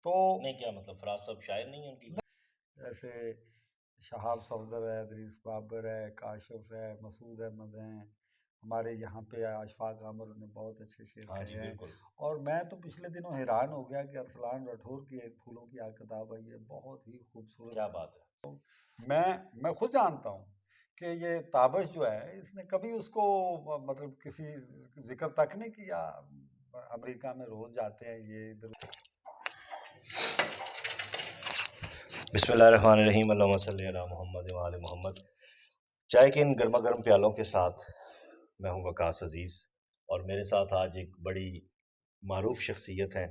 تو نہیں کیا مطلب فراز صاحب شاعر نہیں ہیں ان کی؟ جیسے شہاب صفدر ہے، ادریس بابر ہے، کاشف ہے، مسعود احمد ہیں، ہمارے یہاں پہ اشفاق عامر نے بہت اچھے شعر ہاں جی کہے ہیں. بالکل. اور میں تو پچھلے دنوں حیران ہو گیا کہ ارسلان راٹھور کی ایک پھولوں کی آگ کتاب آئی ہے، بہت ہی خوبصورت. کیا بات ہے. میں خود جانتا ہوں کہ یہ تابش جو ہے اس نے کبھی اس کو مطلب کسی ذکر تک نہیں کیا. امریکہ میں روز جاتے ہیں یہ ادھر. بسم اللہ الرحمن الرحیم، اللہم صلی علی محمد و آل محمد. چائے کے ان گرما گرم پیالوں کے ساتھ میں ہوں وقاص عزیز، اور میرے ساتھ آج ایک بڑی معروف شخصیت ہیں.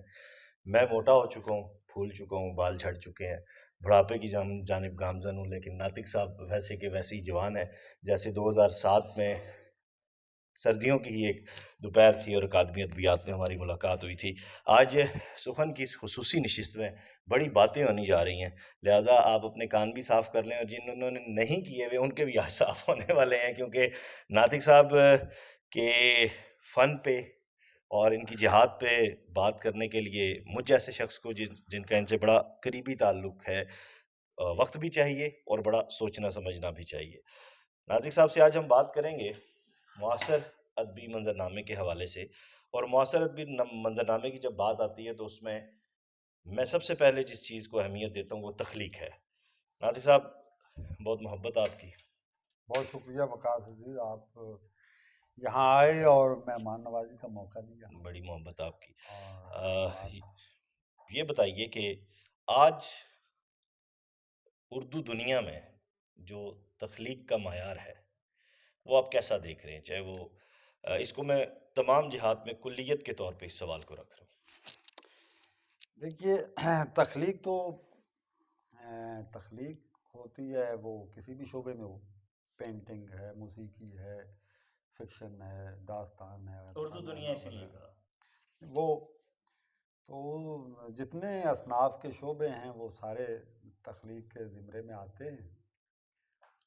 میں موٹا ہو چکا ہوں، پھول چکا ہوں، بال جھڑ چکے ہیں، بڑھاپے کی جانب گامزن ہوں، لیکن ناطق صاحب ویسے کہ ویسے ہی جوان ہے جیسے 2007 میں سردیوں کی ہی ایک دوپہر تھی اور اکادمی ادبیات میں ہماری ملاقات ہوئی تھی. آج سخن کی اس خصوصی نشست میں بڑی باتیں ہونی جا رہی ہیں، لہٰذا آپ اپنے کان بھی صاف کر لیں، اور جنہوں نے نہیں کیے ہوئے ان کے بھی آج صاف ہونے والے ہیں، کیونکہ ناطق صاحب کے فن پہ اور ان کی جہاد پہ بات کرنے کے لیے مجھ جیسے شخص کو جن کا ان سے بڑا قریبی تعلق ہے وقت بھی چاہیے اور بڑا سوچنا سمجھنا بھی چاہیے. ناطق صاحب سے آج ہم بات کریں گے معاصر ادبی منظرنامے کے حوالے سے. اور معاصر ادبی منظرنامے کی جب بات آتی ہے تو اس میں سب سے پہلے جس چیز کو اہمیت دیتا ہوں وہ تخلیق ہے. ناطق صاحب بہت محبت آپ کی. بہت شکریہ وقاص عزیز، آپ یہاں آئے اور مہمان نوازی کا موقع دیا. بڑی محبت آپ کی. اور یہ بتائیے کہ آج اردو دنیا میں جو تخلیق کا معیار ہے وہ آپ کیسا دیکھ رہے ہیں؟ چاہے وہ اس کو میں تمام جہات میں کلیت کے طور پہ اس سوال کو رکھ رہا ہوں. دیکھیے، تخلیق ہوتی ہے وہ کسی بھی شعبے میں ہو، پینٹنگ ہے، موسیقی ہے، فکشن ہے، داستان ہے، اردو افسانہ دنیا اسی ناول لیے ہے. کہا. وہ تو جتنے اصناف کے شعبے ہیں وہ سارے تخلیق کے زمرے میں آتے ہیں.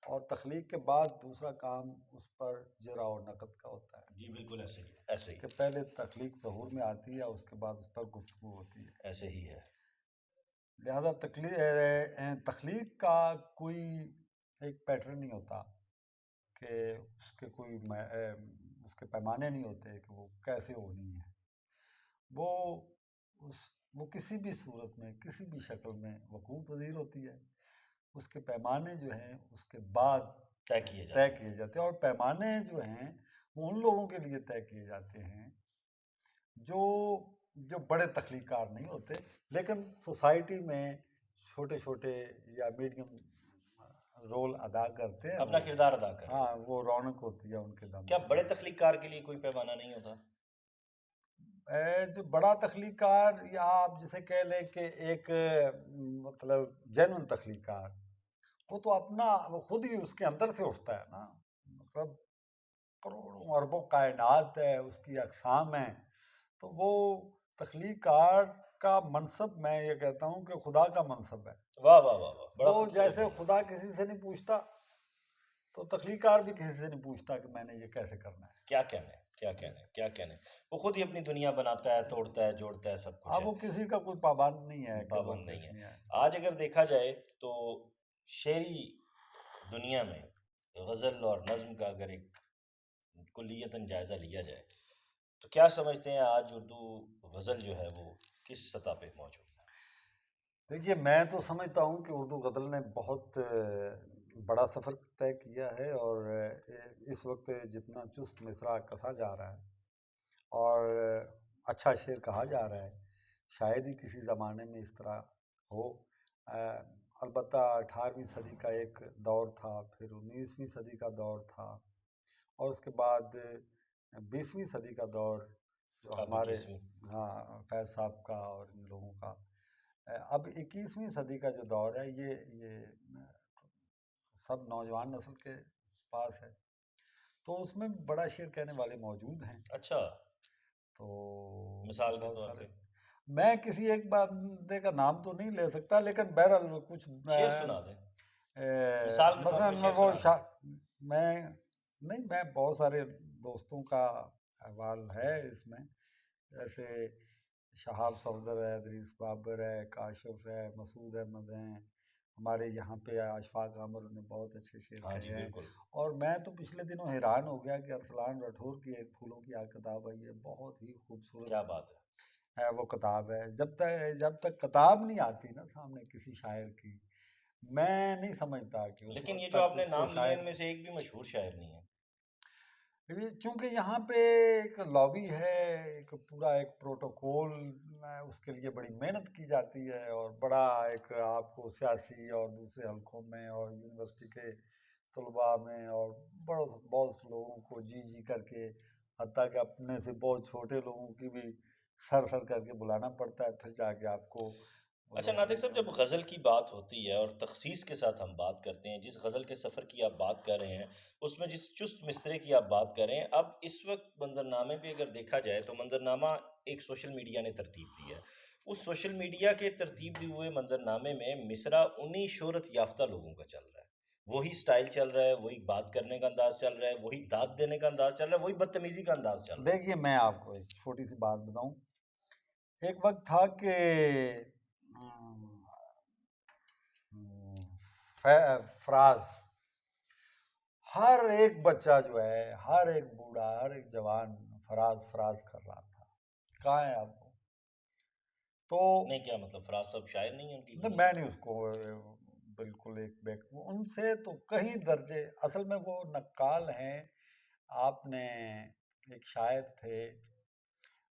اور تخلیق کے بعد دوسرا کام اس پر جرا و نقد کا ہوتا ہے. جی بالکل ایسے ہی ایسے کہ ہی پہلے تخلیق ظہور میں آتی ہے، اس کے بعد اس پر گفتگو ہوتی ہے. ایسے ہی ہے. لہذا تخلیق کا کوئی ایک پیٹرن نہیں ہوتا کہ اس کے کوئی اس کے پیمانے نہیں ہوتے کہ وہ کیسے ہونی ہے. وہ وہ کسی بھی صورت میں کسی بھی شکل میں وقوع پذیر ہوتی ہے. اس کے پیمانے جو ہیں اس کے بعد طے کیے جاتے ہیں. کیے جاتے ہیں. اور پیمانے جو ہیں وہ ان لوگوں کے لیے طے کیے جاتے ہیں جو بڑے تخلیق کار نہیں ہوتے، لیکن سوسائٹی میں چھوٹے چھوٹے یا میڈیم رول ادا کرتے ہیں. اپنا کردار ادا کر رہے ہاں، ہیں. وہ رونق ہوتی ہے ان کے دم کیا سے. بڑے تخلیق کار کے لیے کوئی پیمانہ نہیں ہوتا؟ جو بڑا تخلیق کار، یا آپ جسے کہہ لیں کہ ایک مطلب جینون تخلیق کار، وہ تو وہ خود ہی اس کے اندر سے اٹھتا ہے نا. مطلب کروڑوں اربوں کائنات ہے، اس کی اقسام ہیں. تو وہ تخلیق کار کا منصب میں یہ کہتا ہوں کہ خدا کا منصب ہے. واہ واہ واہ واہ، بڑا تو خوبصورت جیسے ہے. خدا کسی سے نہیں پوچھتا تو تخلیق کار بھی کسی سے نہیں پوچھتا کہ میں نے یہ کیسے کرنا ہے. کیا کہنے کیا کہنے کیا کہنے. وہ خود ہی اپنی دنیا بناتا ہے، توڑتا ہے، جوڑتا ہے، سب کچھ ہے. وہ کسی کا کوئی پابند نہیں ہے کہ وہ پابند نہیں ہے. کیسی ہے. آج اگر دیکھا جائے تو شعری دنیا میں غزل اور نظم کا اگر ایک کلیتاً جائزہ لیا جائے تو کیا سمجھتے ہیں آج اردو غزل جو ہے وہ کس سطح پہ موجود ہے؟ دیکھیے، میں تو سمجھتا ہوں کہ اردو غزل نے بہت بڑا سفر طے کیا ہے. اور اس وقت جتنا چست مصرع کسا جا رہا ہے اور اچھا شعر کہا جا رہا ہے، شاید ہی کسی زمانے میں اس طرح ہو. البتہ 18ویں صدی کا ایک دور تھا، پھر 19ویں صدی کا دور تھا، اور اس کے بعد 20ویں صدی کا دور جو اب ہمارے 21ویں. فیض صاحب کا اور ان لوگوں کا. اب 21ویں صدی کا جو دور ہے یہ سب نوجوان نسل کے پاس ہے. تو اس میں بڑا شعر کہنے والے موجود ہیں. اچھا، تو مثال کے بہت طور سارے. پہ میں کسی ایک بندے کا نام تو نہیں لے سکتا، لیکن بہرحال کچھ شعر سنا دیں. مثال کے طور پہ مثلاً شعر سنا دیں. میں بہت سارے دوستوں کا احوال ہے اس میں. جیسے شہاب صفدر ہے، ادریس بابر ہے، کاشف ہے، مسعود احمد ہیں، ہمارے یہاں پہ اشفاق عامر نے بہت اچھے شعر ہاں جی کہے ہیں۔ بالکل، اور میں تو پچھلے دنوں حیران ہو گیا کہ ارسلان راٹھور کی ایک پھولوں کی آگ کتاب آئی ہے، بہت ہی خوبصورت کیا بات ہے۔ ہے وہ کتاب ہے۔ جب تک کتاب نہیں آتی نا سامنے کسی شاعر کی، میں نہیں سمجھتا کہ اس لیکن یہ وقت جو تک آپ نے اس کو نام لیے شاعر، ان میں سے ایک بھی مشہور شاعر نہیں ہے۔ چونکہ یہاں پہ ایک لابی ہے، ایک پورا ایک پروٹوکول ہے، اس کے لیے بڑی محنت کی جاتی ہے، اور بڑا ایک آپ کو سیاسی اور دوسرے حلقوں میں اور یونیورسٹی کے طلباء میں اور بہت سے لوگوں کو جی کر کے، حتیٰ کہ اپنے سے بہت چھوٹے لوگوں کی بھی سر کر کے بلانا پڑتا ہے، پھر جا کے آپ کو وہ اچھا ناطق صاحب، لوگ۔ جب غزل کی بات ہوتی ہے اور تخصیص کے ساتھ ہم بات کرتے ہیں، جس غزل کے سفر کی آپ بات کر رہے ہیں، اس میں جس چست مصرے کی آپ بات کر رہے ہیں، اب اس وقت منظرنامے پہ اگر دیکھا جائے تو منظرنامہ ایک سوشل میڈیا نے ترتیب دی ہے۔ اس سوشل میڈیا کے ترتیب دیے ہوئے منظرنامے میں مصرع انہی شہرت یافتہ لوگوں کا چل رہا ہے، وہی سٹائل چل رہا ہے، وہی بات کرنے کا انداز چل رہا ہے، وہی داد دینے کا انداز چل رہا ہے، وہی بدتمیزی کا انداز چل رہا ہے۔ دیکھیے میں آپ کو ایک چھوٹی سی بات بتاؤں، ایک وقت تھا کہ فراز، ہر ایک بچہ جو ہے، ہر ایک بوڑھا، ہر ایک جوان فراز کر رہا تھا، کہاں ہے آپ کو؟ تو نہیں، کیا مطلب فراز صاحب شاعر نہیں ہیں ان کی غزل؟ میں نہیں اس کو بالکل ایک ان سے تو کہیں درجے، اصل میں وہ نقال ہیں۔ آپ نے ایک شاعر تھے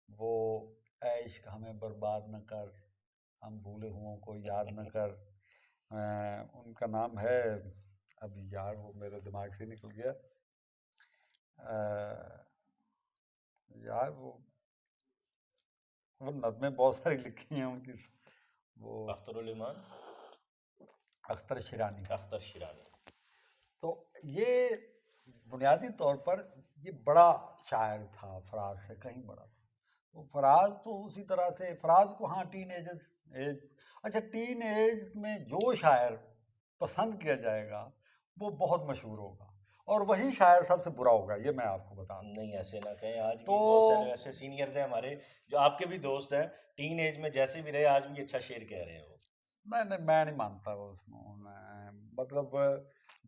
وہ، اے عشق ہمیں برباد نہ کر، ہم بھولے ہوں کو یاد نہ کر، ان کا نام ہے، ابھی یار وہ میرے دماغ سے نکل گیا، یار وہ نظمیں بہت ساری لکھی ہیں ان کی، وہ اختر الایمان، اختر شیرانی۔ اختر شیرانی۔ تو یہ بنیادی طور پر یہ بڑا شاعر تھا، فراز سے کہیں بڑا تھا۔ تو فراز تو اسی طرح سے، فراز کو ہاں ٹین ایج، اچھا ٹین ایج میں جو شاعر پسند کیا جائے گا وہ بہت مشہور ہوگا، اور وہی شاعر سب سے برا ہوگا، یہ میں آپ کو بتا دوں۔ نہیں ایسے نہ کہیں، آج تو بھی بہت سارے ایسے سینئرز ہیں ہمارے جو آپ کے بھی دوست ہیں، ٹین ایج میں جیسے بھی رہے آج بھی اچھا شعر کہہ رہے ہیں وہ۔ نہیں میں نہیں مانتا وہ اس میں، مطلب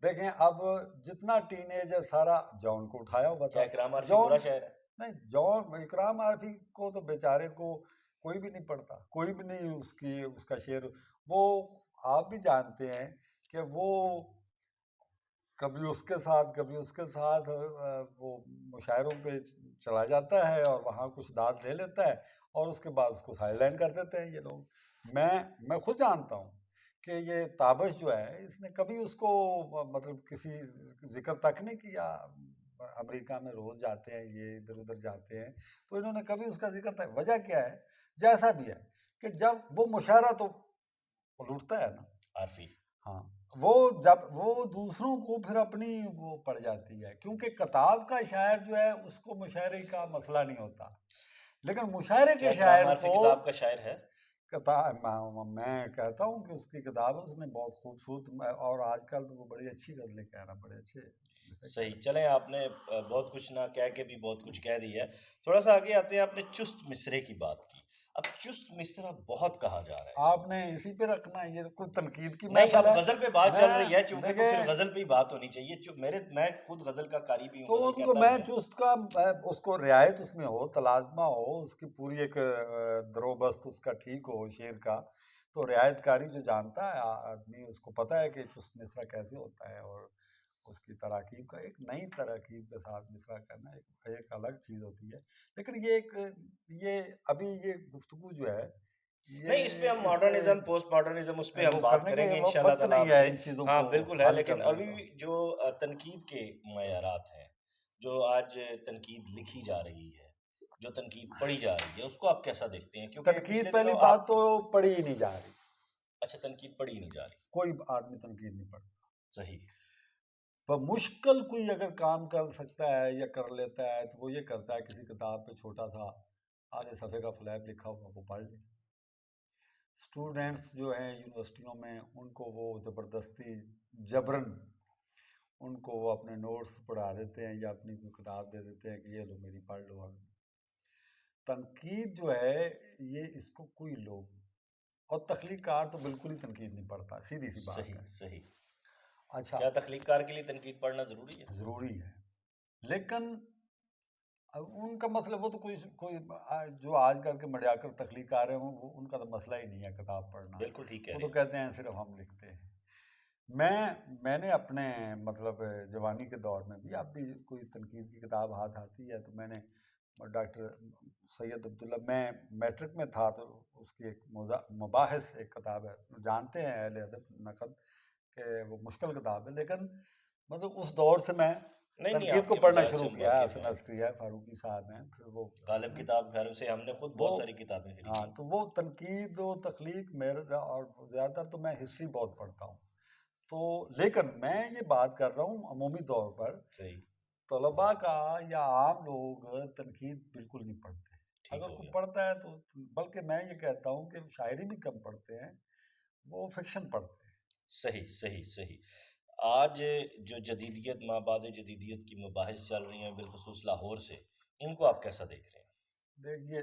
دیکھیں اب جتنا ٹین ایج ہے سارا جون کو اٹھایا ہوا کیا تھا۔ اکرام عارفی جون، برا شاعر ہے؟ نہیں جون، اکرام عارفی کو تو بیچارے کو کوئی بھی نہیں پڑھتا، کوئی بھی نہیں اس کا شعر، وہ آپ بھی جانتے ہیں کہ وہ کبھی اس کے ساتھ کبھی اس کے ساتھ وہ مشاعروں پہ چلا جاتا ہے اور وہاں کچھ داد لے لیتا ہے، اور اس کے بعد اس کو سائڈ لائن کر دیتے ہیں یہ لوگ۔ میں خود جانتا ہوں کہ یہ تابش جو ہے اس نے کبھی اس کو مطلب کسی ذکر تک نہیں کیا، امریکہ میں روز جاتے ہیں یہ، ادھر ادھر جاتے ہیں، تو انہوں نے کبھی اس کا ذکر تک، وجہ کیا ہے؟ جیسا بھی ہے کہ جب وہ مشاعرہ تو لوٹتا ہے نا عارفی، ہاں، وہ جب وہ دوسروں کو پھر اپنی وہ پڑ جاتی ہے، کیونکہ کتاب کا شاعر جو ہے اس کو مشاعرے کا مسئلہ نہیں ہوتا، لیکن مشاعرے کیا کے اکرام شاعر عارفی کو کتاب کا شاعر ہے؟ میں کہتا ہوں کہ اس کی کتاب ہے، اس نے بہت خوبصورت، اور آج کل تو وہ بڑی اچھی غزلیں کہہ رہا، بڑے اچھے صحیح، چلیں آپ نے بہت کچھ نہ کہہ کے بھی بہت کچھ کہہ دیا ہے، تھوڑا سا آگے آتے ہیں۔ آپ نے چست مصرے کی بات کی، اب چست مصرہ بہت کہا جا رہا ہے اس آپ وقت۔ نے اسی پہ رکھنا ہے، یہ کوئی تنقید کی نہیں، محفل اب ہے؟ غزل پہ بات چل رہی ہے چونکہ، تو پھر دیکھیں غزل پہ ہی بات ہونی چاہیے۔ میں خود غزل کا قاری بھی ہوں، تو غزل ان کو کہتا میں بھی ہوں۔ چست کا، اس کو رعایت اس میں ہو، تلازمہ ہو، اس کی پوری ایک دروبست اس کا ٹھیک ہو شعر کا، تو رعایت کاری جو جانتا ہے آدمی اس کو پتہ ہے کہ چست مصرع کیسے ہوتا ہے، اور اس کی تراکیب کا، ایک نئی تراکیب کے ساتھ مصرع کرنا ایک الگ چیز ہوتی ہے۔ لیکن یہ ابھی یہ گفتگو جو ہے نہیں، اس پہ ہم اس پہ ماڈرنزم، پوسٹ ماڈرنزم، اس پہ ہم وہ بات کرنے کریں کے گے انشاءاللہ وقت تعالیٰ نہیں آپ ہے سے۔ ان چیزوں ہاں کو بالکل ہے، حل لیکن کرنے ابھی کا۔ جو تنقید کے معیارات ہیں، جو آج تنقید لکھی جا رہی ہے، جو تنقید پڑھی جا رہی ہے، اس کو آپ کیسا دیکھتے ہیں؟ کیونکہ تنقید پچھلے پہلی دنوں بات آپ، تو پڑھی ہی نہیں جا رہی، اچھا تنقید پڑھی نہیں جا رہی، کوئی آدمی تنقید نہیں پڑھتا۔ صحیح۔ مشکل کوئی اگر کام کر سکتا ہے یا کر لیتا ہے تو وہ یہ کرتا ہے کسی کتاب پہ چھوٹا سا آدھے صفحے کا فلیپ لکھا ہوا وہ پڑھ لے۔ اسٹوڈنٹس جو ہیں یونیورسٹیوں میں ان کو وہ زبردستی جبرن ان کو وہ اپنے نوٹس پڑھا دیتے ہیں یا اپنی کوئی کتاب دے دیتے ہیں کہ یہ لو میری پڑھ لو۔ تنقید جو ہے یہ اس کو کوئی لوگ، اور تخلیق کار تو بالکل ہی تنقید نہیں پڑھتا، سیدھی سی بات صحیح ہے. صحیح. اچھا کیا تخلیق کار کے لیے تنقید پڑھنا ضروری ہے؟ ضروری ہے، لیکن ان کا مطلب وہ تو کوئی جو آج کل کے مڈیاکر تخلیق کار ہیں وہ ان کا تو مسئلہ ہی نہیں ہے کتاب پڑھنا. بالکل ٹھیک کہہ وہ رہے تو ہیں. کہتے ہیں صرف ہم لکھتے ہیں. میں نے اپنے مطلب جوانی کے دور میں بھی، اب بھی کوئی تنقید کی کتاب ہاتھ آتی ہے تو میں نے ڈاکٹر سید عبداللہ، میں میٹرک میں تھا تو اس کی ایک مباحث ایک کتاب ہے، جانتے ہیں اہل ادب نقد کہ وہ مشکل کتاب ہے، لیکن مطلب اس دور سے میں نہیں تنقید آپ کو کے پڑھنا مزاج سے شروع ہم کیا ہے. واقف حسن ہیں. عسکری ہے، فاروقی صاحب ہیں، پھر وہ غالب کتاب گھر سے ہم نے خود وہ بہت ساری کتابیں ہاں، خریدی. تو وہ تنقید و تخلیق میرا، اور زیادہ تر تو میں ہسٹری بہت پڑھتا ہوں. تو لیکن میں یہ بات کر رہا ہوں عمومی طور پر صحیح. طلباء کا یا عام لوگ تنقید بالکل نہیں پڑھتے. ٹھیک اگر ہو کوئی گیا. پڑھتا ہے تو، بلکہ میں یہ کہتا ہوں کہ شاعری بھی کم پڑھتے ہیں، وہ فکشن پڑھتے ہیں. صحیح صحیح صحیح. آج جو جدیدیت، مابعد جدیدیت کی مباحث چل رہی ہیں بالخصوص لاہور سے، ان کو آپ کیسا دیکھ رہے ہیں؟ دیکھیے،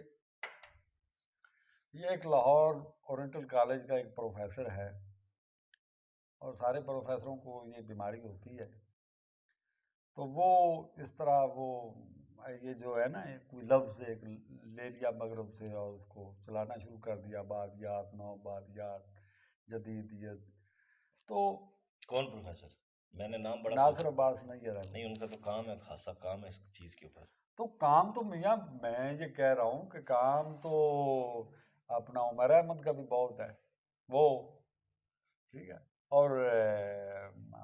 یہ ایک لاہور اورینٹل کالج کا ایک پروفیسر ہے، اور سارے پروفیسروں کو یہ بیماری ہوتی ہے. تو وہ اس طرح وہ یہ جو ہے نا، کوئی لفظ ایک لے لیا مغرب سے اور اس کو چلانا شروع کر دیا، بعدیات، نو بعدیات، جدیدیت. تو کون پروفیسر؟ میں نے نام بڑا ناصر سوچا. عباس نہیں ہے. نہیں، ان کا تو کام ہے، خاصا کام ہے اس چیز کے اوپر. تو کام تو میاں میں یہ کہہ رہا ہوں کہ کام تو اپنا عمر احمد کا بھی بہت ہے، وہ ٹھیک ہے، اور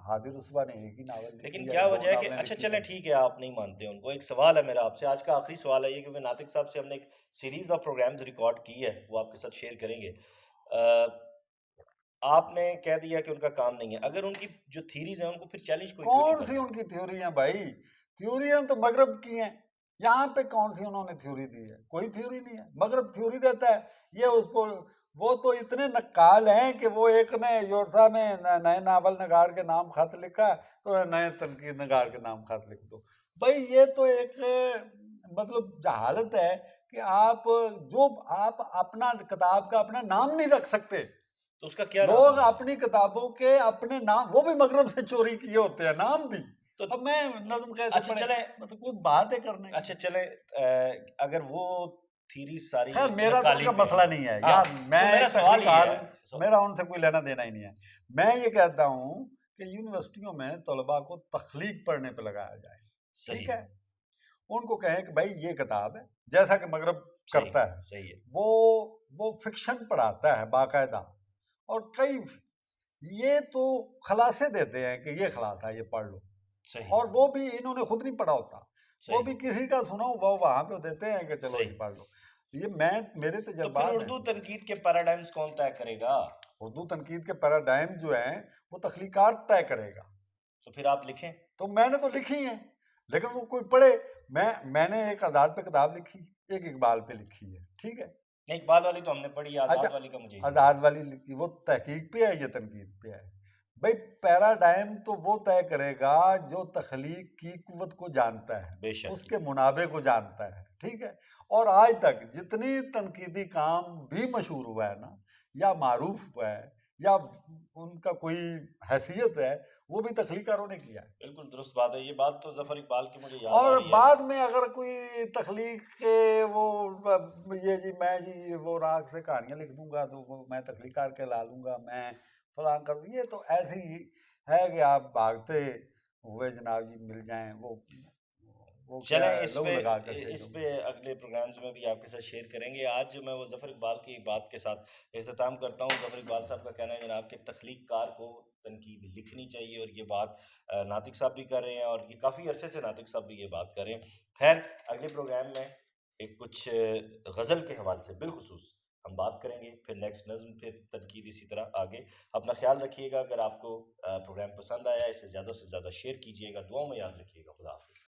ہادی رسوا نے ایک ہی ناول لکھی لیکن ہے، کیا دو وجہ ہے کہ ناولیں اچھا لکھی چلیں ہیں. ٹھیک ہے، آپ نہیں مانتے ان کو. ایک سوال ہے میرا آپ سے، آج کا آخری سوال ہے یہ، کیونکہ ناطق صاحب سے ہم نے ایک سیریز آف پروگرامز ریکارڈ کی ہے، وہ آپ کے ساتھ شیئر کریں گے. آپ نے کہہ دیا کہ ان کا کام نہیں ہے. اگر ان کی جو تھیریز ہیں ان کو پھر چیلنج کوئی کیوں نہیں کون سی کرتا؟ ان کی تھیوری ہیں بھائی؟ تھیوریاں تو مغرب کی ہیں، یہاں پہ کون سی انہوں نے تھیوری دی ہے؟ کوئی تھیوری نہیں ہے. مغرب تھیوری دیتا ہے، یہ اس کو، وہ تو اتنے نقال ہیں کہ وہ ایک نے یورسا میں نئے ناول نگار کے نام خط لکھا تو نئے تنقید نگار کے نام خط لکھ دو. بھائی یہ تو ایک مطلب جہالت ہے کہ آپ اپنا کتاب کا اپنا نام نہیں رکھ سکتے. تو اس کا کیا نام لوگ ہے؟ اپنی کتابوں کے اپنے نام، وہ بھی مغرب سے چوری کیے ہوتے ہیں نام بھی. تو اب میں نظم کیسے اچھا پڑھے؟ چلیں، مطلب کوئی بات ہے کرنے کی. اچھا چلیں، اگر وہ تھیری ساری خیر میرا تو ان نکالی کا پہ مسئلہ ہیں، نہیں ہے ہاں، یار، میں تو میرا ایک سوال یہ تخلیقار ہے. ہوں، میرا ان سے کوئی لینا دینا ہی نہیں ہے. میں یہ کہتا ہوں کہ یونیورسٹیوں میں طلباء کو تخلیق پڑھنے پہ لگایا جائے. ٹھیک صحیح ہے، ان کو کہیں کہ بھائی یہ کتاب ہے، جیسا کہ مغرب کرتا ہے. صحیح ہے. وہ فکشن پڑھاتا ہے باقاعدہ، اور کئی یہ تو خلاصے دیتے ہیں کہ یہ خلاصہ یہ پڑھ لو، صحیح اور وہ بھی انہوں نے خود نہیں پڑھا ہوتا، وہ صحیح بھی کسی کا سنا وہ وہاں پہ دیتے ہیں کہ چلو صحیح. یہ پڑھ لو. یہ میرے تو پھر تجربات ہیں. اردو تنقید کے پیراڈائمز کون طے کرے گا؟ اردو تنقید کے پیراڈائم جو ہیں وہ تخلیقات طے کرے گا. تو پھر آپ لکھیں. تو میں نے تو لکھی ہیں، لیکن وہ کوئی پڑھے. میں نے ایک آزاد پہ کتاب لکھی، ایک اقبال پہ لکھی ہے، ٹھیک ہے. نہیں، اقبال والی تو ہم نے پڑھی ہے، اچھا، آزاد والی کا مجھے ہی آزاد والی لکھی، وہ تحقیق پہ ہے، یہ تنقید پہ ہے. بھائی پیراڈائم تو وہ طے کرے گا جو تخلیق کی قوت کو جانتا ہے، بے شک. اس کے منابع کو جانتا ہے، ٹھیک ہے. اور آج تک جتنی تنقیدی کام بھی مشہور ہوا ہے نا، یا معروف ہوا ہے، یا ان کا کوئی حیثیت ہے، وہ بھی تخلیق کاروں نے کیا ہے. بالکل درست بات ہے. یہ بات تو ظفر اقبال کی مجھے یاد آ اور رہی ہے. بعد میں اگر کوئی تخلیق کے وہ میں وہ راگ سے کہانیاں لکھ دوں گا تو میں تخلیق کار کے لا لوں گا، میں فلاں کر دوں. یہ تو ایسی ہی ہے کہ آپ بھاگتے ہوئے جناب جی مل جائیں، وہ کیا چلیں ہے، لو لگا کر اس پہ اگلے پروگرامز میں بھی آپ کے ساتھ شیئر کریں گے. آج میں وہ ظفر اقبال کی بات کے ساتھ اختتام کرتا ہوں. ظفر اقبال صاحب کا کہنا ہے جناب کہ تخلیق کار کو تنقید لکھنی چاہیے، اور یہ بات ناطق صاحب بھی کر رہے ہیں، اور یہ کافی عرصے سے ناطق صاحب بھی یہ بات کر رہے ہیں. خیر اگلے پروگرام میں ایک کچھ غزل کے حوالے سے بالخصوص ہم بات کریں گے، پھر نیکسٹ نظم، پھر تنقید، اسی طرح آگے. اپنا خیال رکھیے گا. اگر آپ کو پروگرام پسند آیا اسے زیادہ سے زیادہ شیئر کیجیے گا. دعاؤں میں یاد رکھیے گا. خدا حافظ.